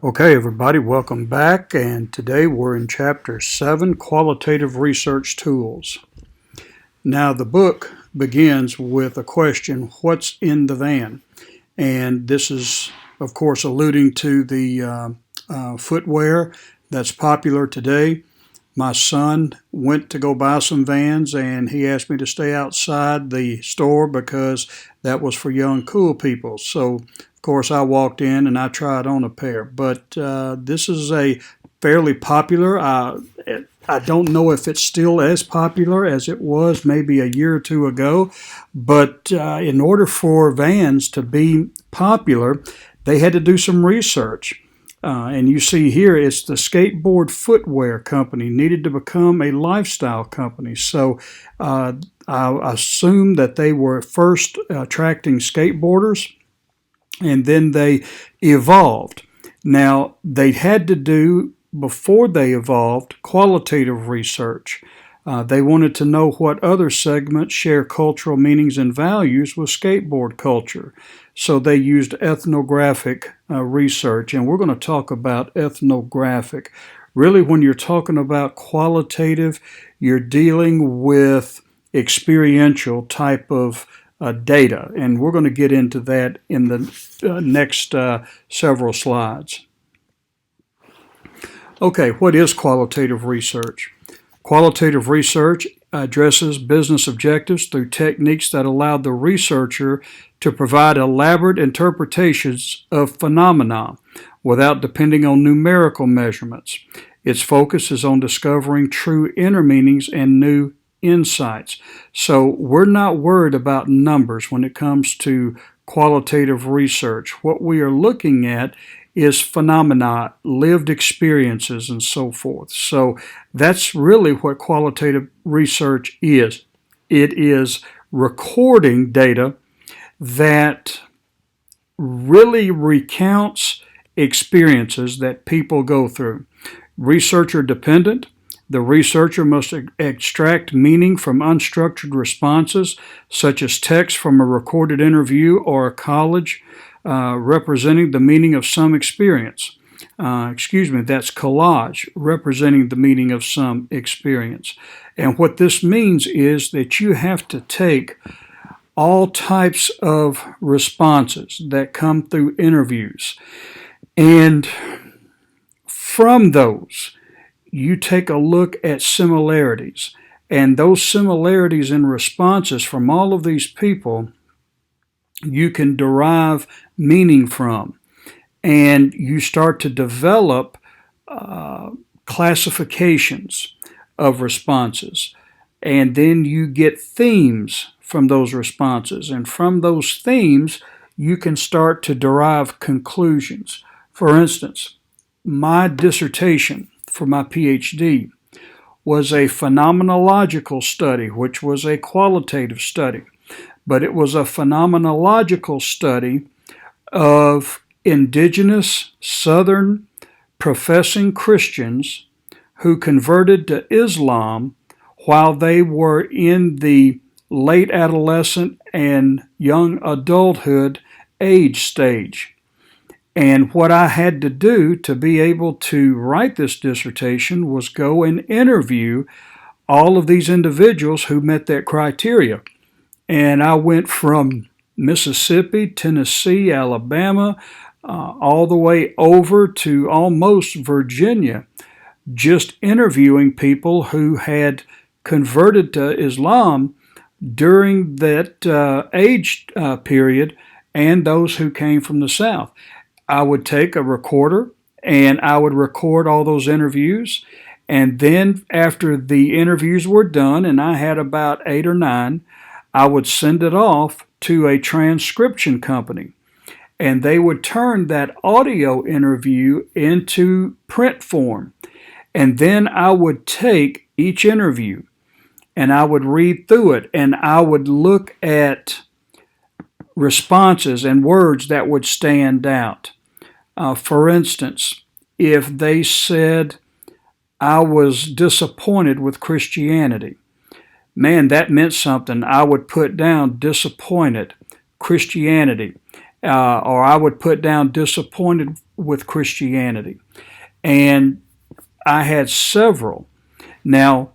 Okay, everybody, welcome back. And today we're in Chapter 7, Qualitative Research Tools. Now, the book begins with a question, what's in the van? And this is, of course, alluding to the footwear that's popular today. My son went to go buy some Vans, and he asked me to stay outside the store because that was for young, cool people. So, of course, I walked in and I tried on a pair. But this is a fairly popular. I don't know if it's still as popular as it was maybe a year or two ago, but in order for Vans to be popular, they had to do some research. And you see here, it's the skateboard footwear company needed to become a lifestyle company. So I assume that they were first attracting skateboarders, and then they evolved. Now, they had to do, before they evolved, qualitative research. They wanted to know what other segments share cultural meanings and values with skateboard culture. So they used ethnographic research, and we're going to talk about ethnographic. Really, when you're talking about qualitative, you're dealing with experiential type of data, and we're going to get into that in the next several slides. Okay, what is qualitative research? Qualitative research addresses business objectives through techniques that allow the researcher to provide elaborate interpretations of phenomena without depending on numerical measurements. Its focus is on discovering true inner meanings and new insights. So we're not worried about numbers when it comes to qualitative research. What we are looking at is phenomena, lived experiences, and so forth. So that's really what qualitative research is. It is recording data that really recounts experiences that people go through. Researcher dependent. The researcher must extract meaning from unstructured responses, such as text from a recorded interview or a college representing the meaning of some experience. That's collage, representing the meaning of some experience. And what this means is that you have to take all types of responses that come through interviews, and from those, you take a look at similarities. And those similarities in responses from all of these people, you can derive meaning from. And you start to develop classifications of responses. And then you get themes from those responses. And from those themes, you can start to derive conclusions. For instance, my dissertation for my PhD was a phenomenological study, which was a qualitative study. But it was a phenomenological study of indigenous Southern professing Christians who converted to Islam while they were in the late adolescent and young adulthood age stage. And what I had to do to be able to write this dissertation was go and interview all of these individuals who met that criteria. And I went from Mississippi, Tennessee, Alabama, all the way over to almost Virginia, just interviewing people who had converted to Islam during that age period, and those who came from the South. I would take a recorder and I would record all those interviews. And then after the interviews were done, and I had about 8 or 9, I would send it off to a transcription company. And they would turn that audio interview into print form. And then I would take each interview and I would read through it, and I would look at responses and words that would stand out. For instance, if they said, I was disappointed with Christianity, man, that meant something. I would put down disappointed Christianity, or I would put down disappointed with Christianity. And I had several. Now,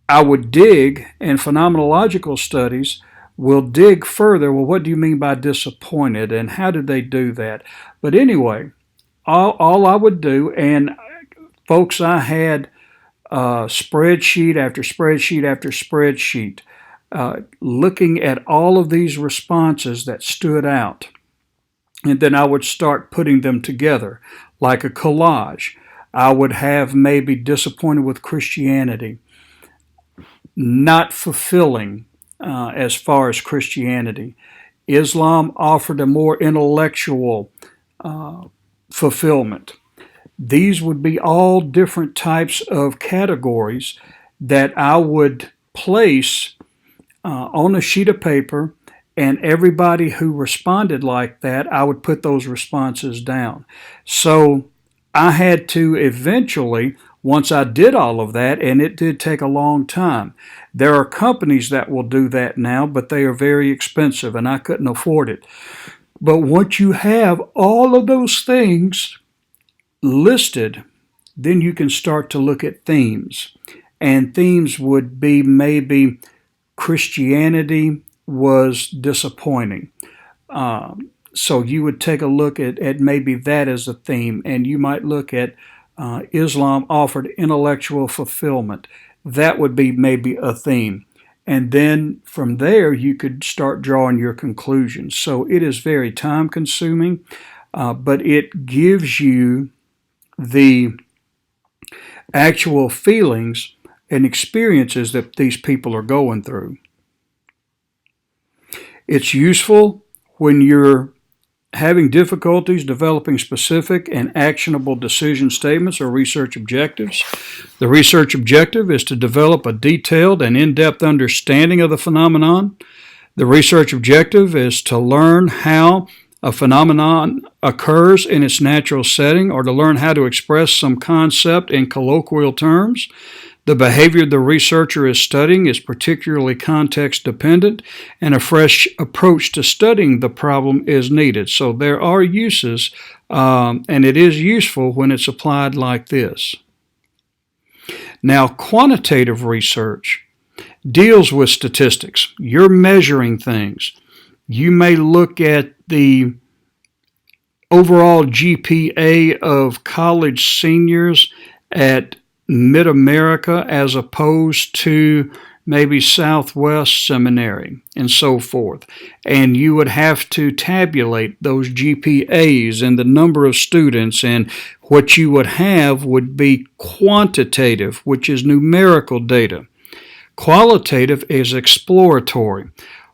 I would dig, and phenomenological studies will dig further. Well, what do you mean by disappointed, and how did they do that? But anyway, all I would do, and folks, I had spreadsheet after spreadsheet after spreadsheet, looking at all of these responses that stood out. And then I would start putting them together like a collage. I would have maybe disappointed with Christianity, not fulfilling as far as Christianity. Islam offered a more intellectual fulfillment. These would be all different types of categories that I would place on a sheet of paper, and everybody who responded like that, I would put those responses down. So I had to eventually, once I did all of that, and it did take a long time. There are companies that will do that now, but they are very expensive, and I couldn't afford it. But once you have all of those things listed, then you can start to look at themes. And themes would be maybe Christianity was disappointing. So you would take a look at maybe that as a theme, and you might look at Islam offered intellectual fulfillment. That would be maybe a theme. And then from there, you could start drawing your conclusions. So it is very time consuming, but it gives you the actual feelings and experiences that these people are going through. It's useful when you're having difficulties developing specific and actionable decision statements or research objectives. The research objective is to develop a detailed and in-depth understanding of the phenomenon. The research objective is to learn how a phenomenon occurs in its natural setting, or to learn how to express some concept in colloquial terms. The behavior the researcher is studying is particularly context dependent, and a fresh approach to studying the problem is needed. So there are uses, and it is useful when it's applied like this. Now, quantitative research deals with statistics. You're measuring things. You may look at the overall GPA of college seniors at Mid-America as opposed to maybe Southwest Seminary and so forth. And you would have to tabulate those GPAs and the number of students, and what you would have would be quantitative, which is numerical data. Qualitative is exploratory.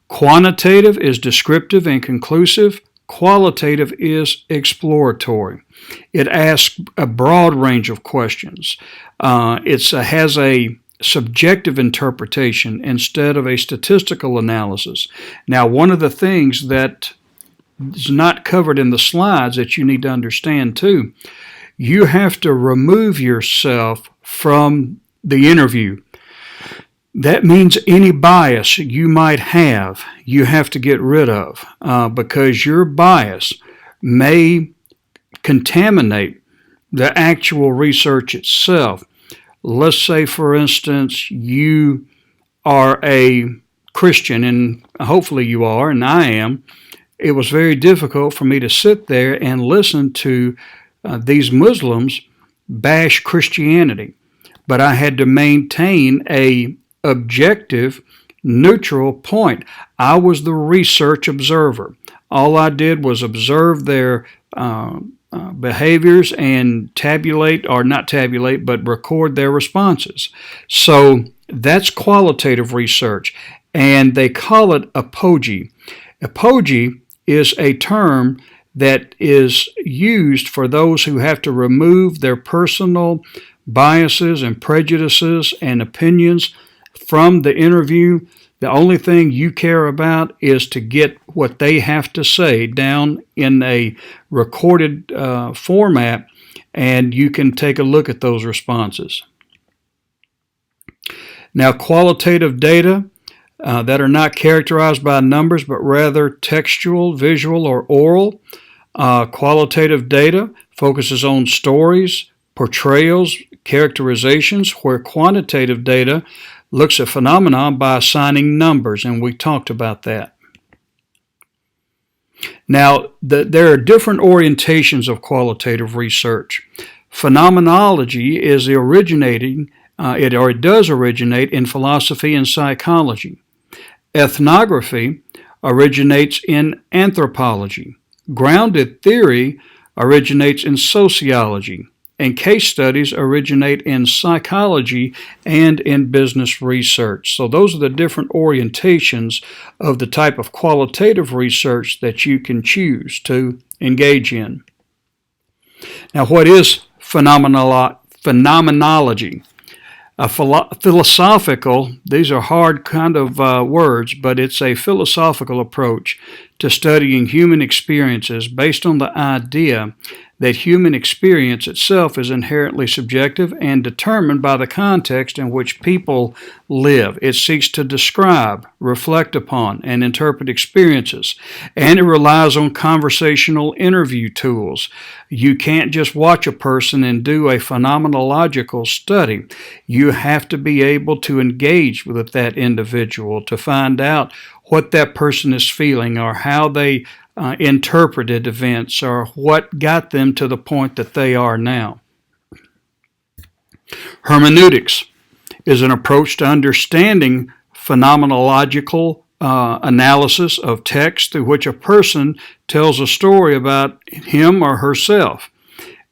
Quantitative is descriptive and conclusive. Qualitative is exploratory. It asks a broad range of questions. It has a subjective interpretation instead of a statistical analysis. Now, one of the things that is not covered in the slides that you need to understand too, you have to remove yourself from the interview. That means any bias you might have, you have to get rid of, because your bias may contaminate the actual research itself. Let's say, for instance, you are a Christian, and hopefully you are, and I am. It was very difficult for me to sit there and listen to these Muslims bash Christianity, but I had to maintain a objective, neutral point. I was the research observer. All I did was observe their behaviors and record their responses. So that's qualitative research, and they call it apogee. Apogee is a term that is used for those who have to remove their personal biases and prejudices and opinions from the interview. The only thing you care about is to get what they have to say down in a recorded format, and you can take a look at those responses. Now, qualitative data that are not characterized by numbers, but rather textual, visual, or oral, Qualitative data focuses on stories, portrayals, characterizations, where quantitative data looks at phenomena by assigning numbers, and we talked about that. Now, there are different orientations of qualitative research. Phenomenology is it does originate in philosophy and psychology. Ethnography originates in anthropology. Grounded theory originates in sociology. And case studies originate in psychology and in business research. So those are the different orientations of the type of qualitative research that you can choose to engage in. Now, what is phenomenology? Philosophical, these are hard kind of words, but it's a philosophical approach to studying human experiences based on the idea that human experience itself is inherently subjective and determined by the context in which people live. It seeks to describe, reflect upon, and interpret experiences, and it relies on conversational interview tools. You can't just watch a person and do a phenomenological study. You have to be able to engage with that individual to find out what that person is feeling or how they interpreted events or what got them to the point that they are now. Hermeneutics is an approach to understanding phenomenological analysis of text through which a person tells a story about him or herself.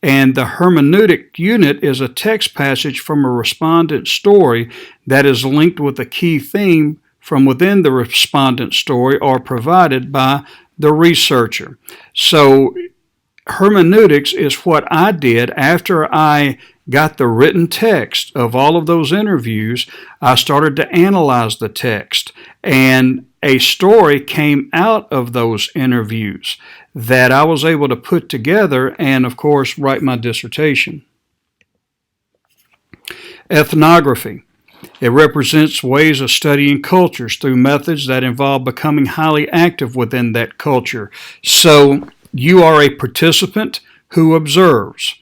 And the hermeneutic unit is a text passage from a respondent story that is linked with a key theme from within the respondent story or provided by the researcher. So hermeneutics is what I did after I got the written text of all of those interviews. I started to analyze the text, and a story came out of those interviews that I was able to put together and, of course, write my dissertation. Ethnography. It represents ways of studying cultures through methods that involve becoming highly active within that culture. So you are a participant who observes.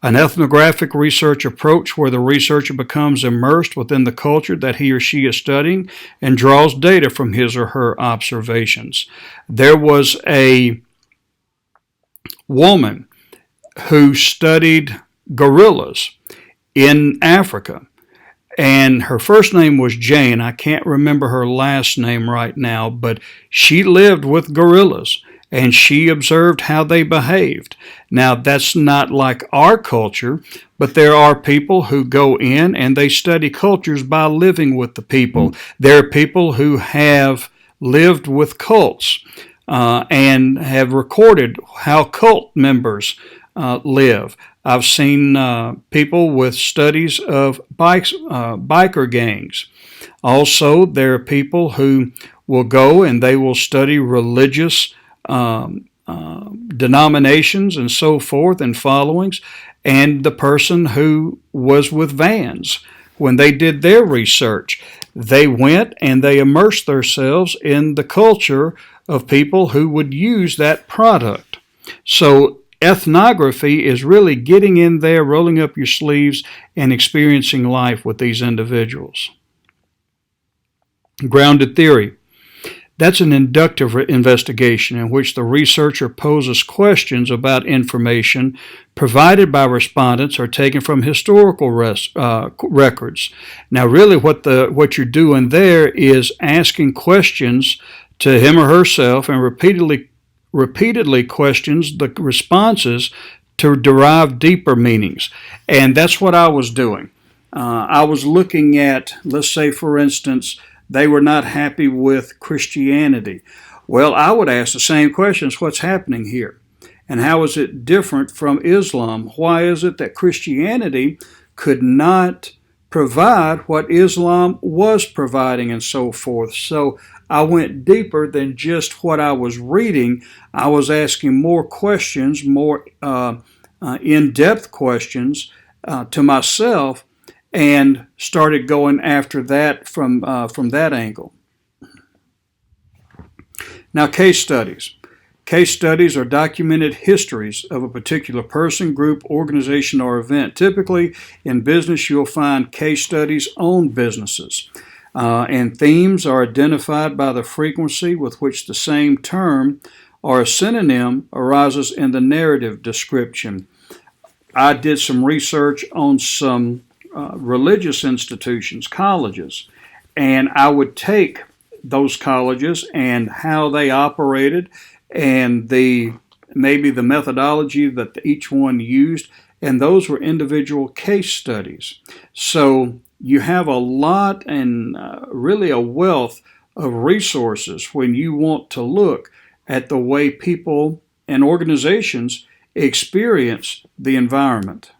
An ethnographic research approach where the researcher becomes immersed within the culture that he or she is studying and draws data from his or her observations. There was a woman who studied gorillas in Africa. And her first name was Jane. I can't remember her last name right now, but she lived with gorillas and she observed how they behaved. Now, that's not like our culture, but there are people who go in and they study cultures by living with the people. There are people who have lived with cults and have recorded how cult members live. I've seen people with studies of biker gangs. Also, there are people who will go and they will study religious denominations and so forth and followings. And the person who was with Vans, when they did their research, they went and they immersed themselves in the culture of people who would use that product. So ethnography is really getting in there, rolling up your sleeves, and experiencing life with these individuals. Grounded theory. That's an inductive investigation in which the researcher poses questions about information provided by respondents or taken from historical records. Now, really what you're doing there is asking questions to him or herself and repeatedly questions the responses to derive deeper meanings. And that's what I was doing. I was looking at, let's say, for instance, they were not happy with Christianity. Well, I would ask the same questions. What's happening here? And how is it different from Islam? Why is it that Christianity could not provide what Islam was providing and so forth? So I went deeper than just what I was reading. I was asking more questions, more in-depth questions to myself, and started going after that from that angle. Now, case studies. Case studies are documented histories of a particular person, group, organization, or event. Typically, in business, you'll find case studies on businesses. And themes are identified by the frequency with which the same term or a synonym arises in the narrative description. I did some research on some religious institutions, colleges, and I would take those colleges and how they operated and maybe the methodology that each one used, and those were individual case studies. So you have a lot and really a wealth of resources when you want to look at the way people and organizations experience the environment.